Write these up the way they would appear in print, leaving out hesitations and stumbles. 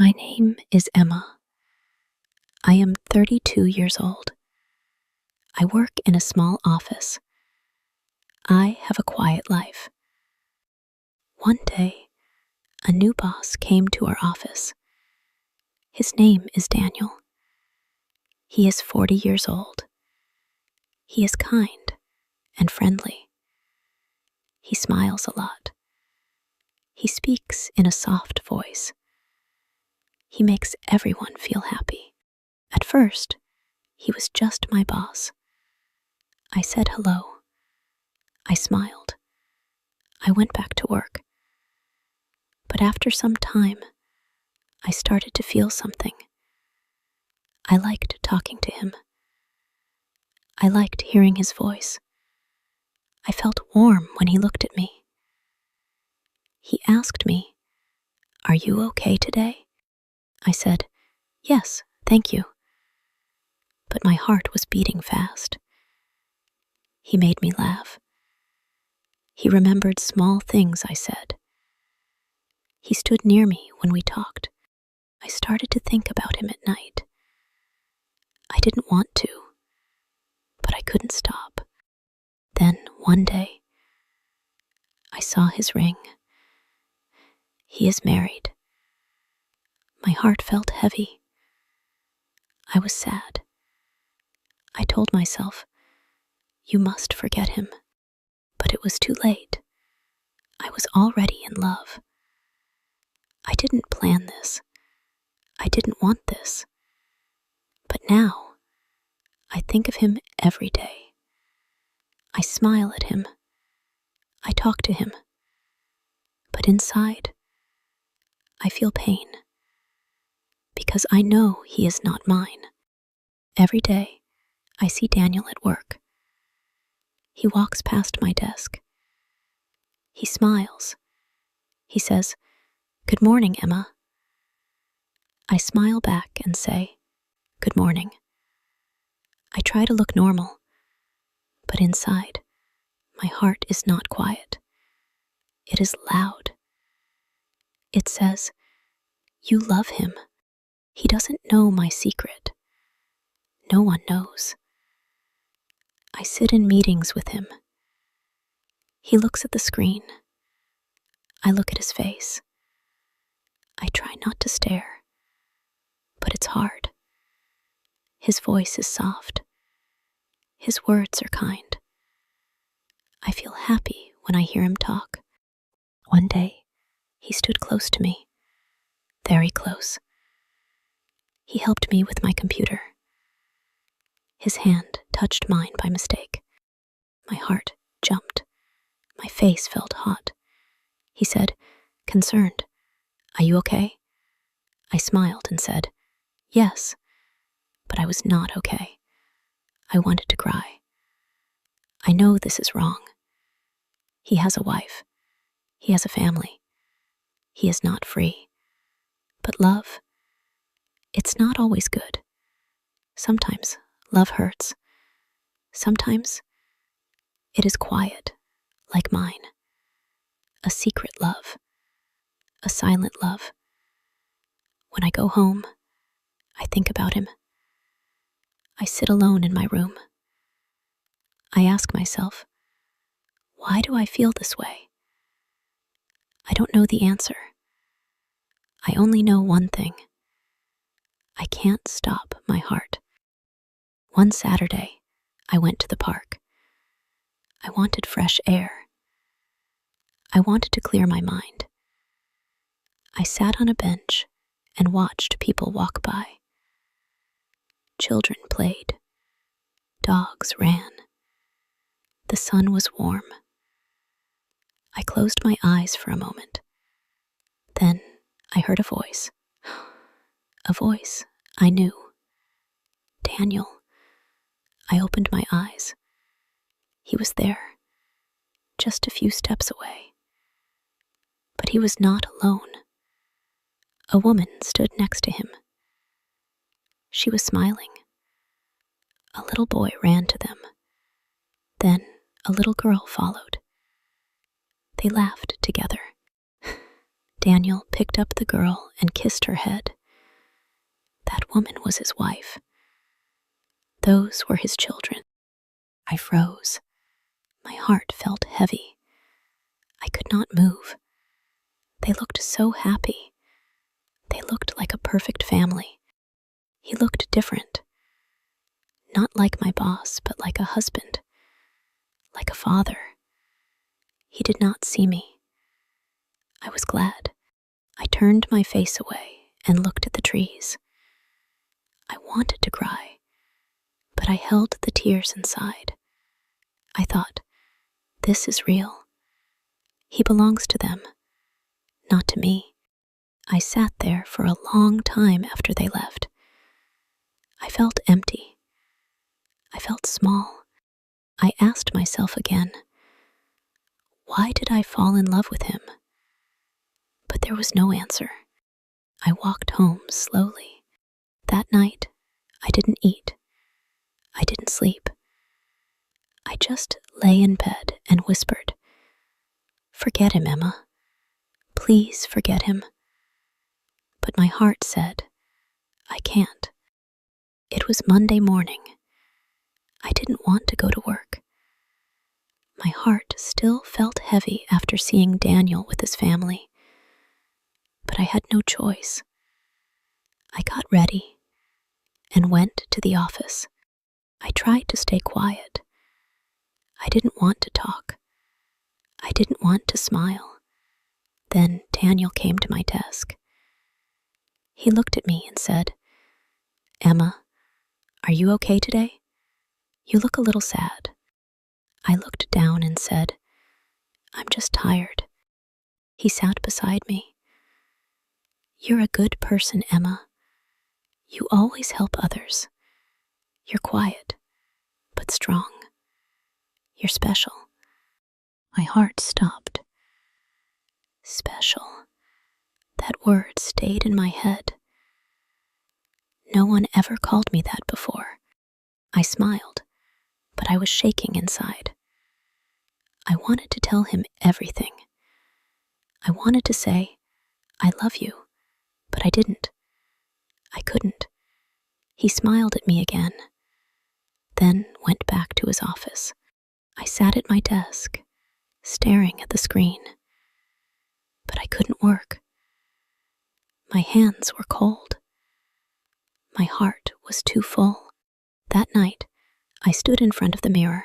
My name is Emma. I am 32 years old. I work in a small office. I have a quiet life. One day, a new boss came to our office. His name is Daniel. He is 40 years old. He is kind and friendly. He smiles a lot. He speaks in a soft voice. He makes everyone feel happy. At first, he was just my boss. I said hello. I smiled. I went back to work. But after some time, I started to feel something. I liked talking to him. I liked hearing his voice. I felt warm when he looked at me. He asked me, "Are you okay today?" I said, "Yes, thank you." But my heart was beating fast. He made me laugh. He remembered small things I said. He stood near me when we talked. I started to think about him at night. I didn't want to, but I couldn't stop. Then, one day, I saw his ring. He is married. My heart felt heavy. I was sad. I told myself, "You must forget him." But it was too late. I was already in love. I didn't plan this. I didn't want this. But now, I think of him every day. I smile at him. I talk to him. But inside, I feel pain. Because I know he is not mine. Every day, I see Daniel at work. He walks past my desk. He smiles. He says, "Good morning, Emma." I smile back and say, "Good morning." I try to look normal, but inside, my heart is not quiet. It is loud. It says, "You love him. He doesn't know my secret. No one knows." I sit in meetings with him. He looks at the screen. I look at his face. I try not to stare, but it's hard. His voice is soft. His words are kind. I feel happy when I hear him talk. One day, he stood close to me, very close. He helped me with my computer. His hand touched mine by mistake. My heart jumped. My face felt hot. He said, concerned, "Are you okay?" I smiled and said, "Yes," but I was not okay. I wanted to cry. I know this is wrong. He has a wife. He has a family. He is not free. But love, it's not always good. Sometimes love hurts. Sometimes it is quiet, like mine. A secret love. A silent love. When I go home, I think about him. I sit alone in my room. I ask myself, why do I feel this way? I don't know the answer. I only know one thing. I can't stop my heart. One Saturday, I went to the park. I wanted fresh air. I wanted to clear my mind. I sat on a bench and watched people walk by. Children played. Dogs ran. The sun was warm. I closed my eyes for a moment. Then I heard a voice. A voice I knew. Daniel. I opened my eyes. He was there, just a few steps away. But he was not alone. A woman stood next to him. She was smiling. A little boy ran to them. Then a little girl followed. They laughed together. Daniel picked up the girl and kissed her head. That woman was his wife. Those were his children. I froze. My heart felt heavy. I could not move. They looked so happy. They looked like a perfect family. He looked different. Not like my boss, but like a husband. Like a father. He did not see me. I was glad. I turned my face away and looked at the trees. I wanted to cry, but I held the tears inside. I thought, this is real. He belongs to them, not to me. I sat there for a long time after they left. I felt empty. I felt small. I asked myself again, why did I fall in love with him? But there was no answer. I walked home slowly. That night, I didn't eat. I didn't sleep. I just lay in bed and whispered, forget him, Emma. Please forget him. But my heart said, I can't. It was Monday morning. I didn't want to go to work. My heart still felt heavy after seeing Daniel with his family. But I had no choice. I got ready and went to the office. I tried to stay quiet. I didn't want to talk. I didn't want to smile. Then Daniel came to my desk. He looked at me and said, Emma, are you okay today? You look a little sad. I looked down and said, I'm just tired. He sat beside me. You're a good person, Emma. You always help others. You're quiet, but strong. You're special. My heart stopped. Special. That word stayed in my head. No one ever called me that before. I smiled, but I was shaking inside. I wanted to tell him everything. I wanted to say, I love you, but I didn't. I couldn't. He smiled at me again, then went back to his office. I sat at my desk, staring at the screen, but I couldn't work. My hands were cold. My heart was too full. That night, I stood in front of the mirror.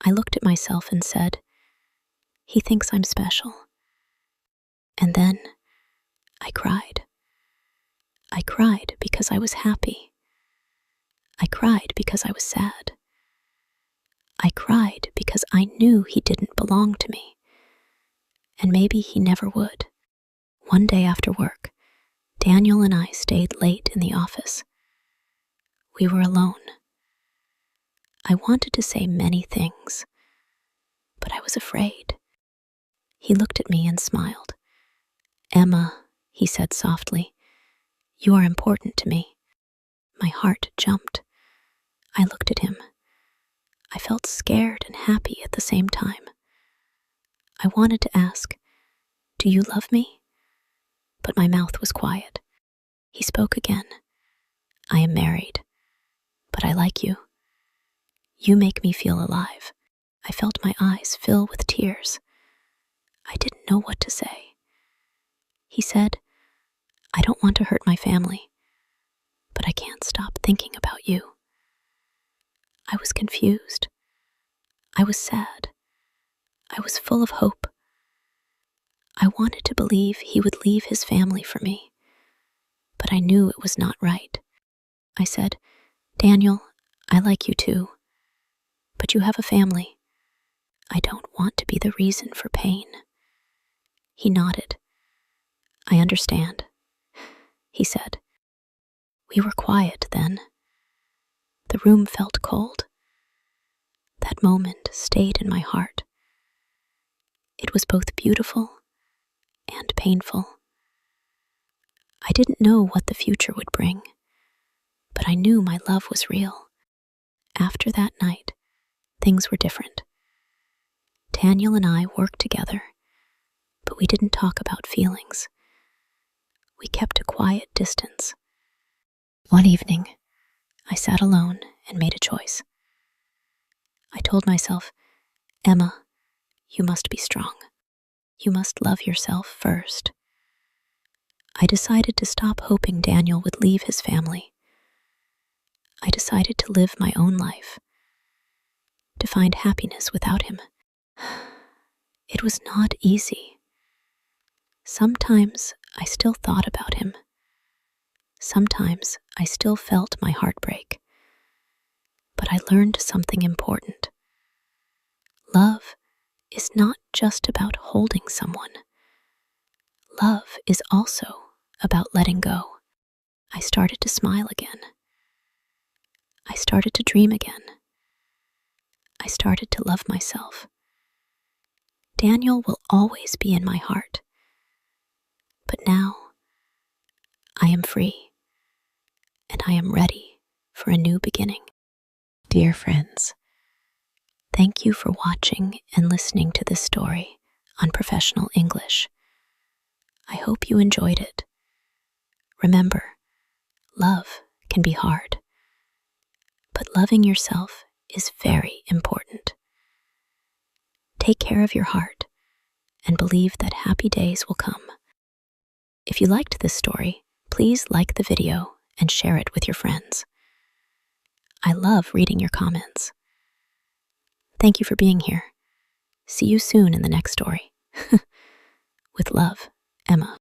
I looked at myself and said, he thinks I'm special. And then I cried. I cried because I was happy. I cried because I was sad. I cried because I knew he didn't belong to me. And maybe he never would. One day after work, Daniel and I stayed late in the office. We were alone. I wanted to say many things, but I was afraid. He looked at me and smiled. Emma, he said softly, you are important to me. My heart jumped. I looked at him. I felt scared and happy at the same time. I wanted to ask, do you love me? But my mouth was quiet. He spoke again. I am married, but I like you. You make me feel alive. I felt my eyes fill with tears. I didn't know what to say. He said, I don't want to hurt my family, but I can't stop thinking about you. I was confused. I was sad. I was full of hope. I wanted to believe he would leave his family for me, but I knew it was not right. I said, Daniel, I like you too, but you have a family. I don't want to be the reason for pain. He nodded. I understand, he said. We were quiet then. The room felt cold. That moment stayed in my heart. It was both beautiful and painful. I didn't know what the future would bring, but I knew my love was real. After that night, things were different. Daniel and I worked together, but we didn't talk about feelings. We kept a quiet distance. One evening, I sat alone and made a choice. I told myself, Emma, you must be strong. You must love yourself first. I decided to stop hoping Daniel would leave his family. I decided to live my own life, to find happiness without him. It was not easy. Sometimes I still thought about him. Sometimes I still felt my heart break. But I learned something important. Love is not just about holding someone. Love is also about letting go. I started to smile again. I started to dream again. I started to love myself. Daniel will always be in my heart. But now, I am free, and I am ready for a new beginning. Dear friends, thank you for watching and listening to this story on Professional English. I hope you enjoyed it. Remember, love can be hard, but loving yourself is very important. Take care of your heart and believe that happy days will come. If you liked this story, please like the video and share it with your friends. I love reading your comments. Thank you for being here. See you soon in the next story. With love, Emma.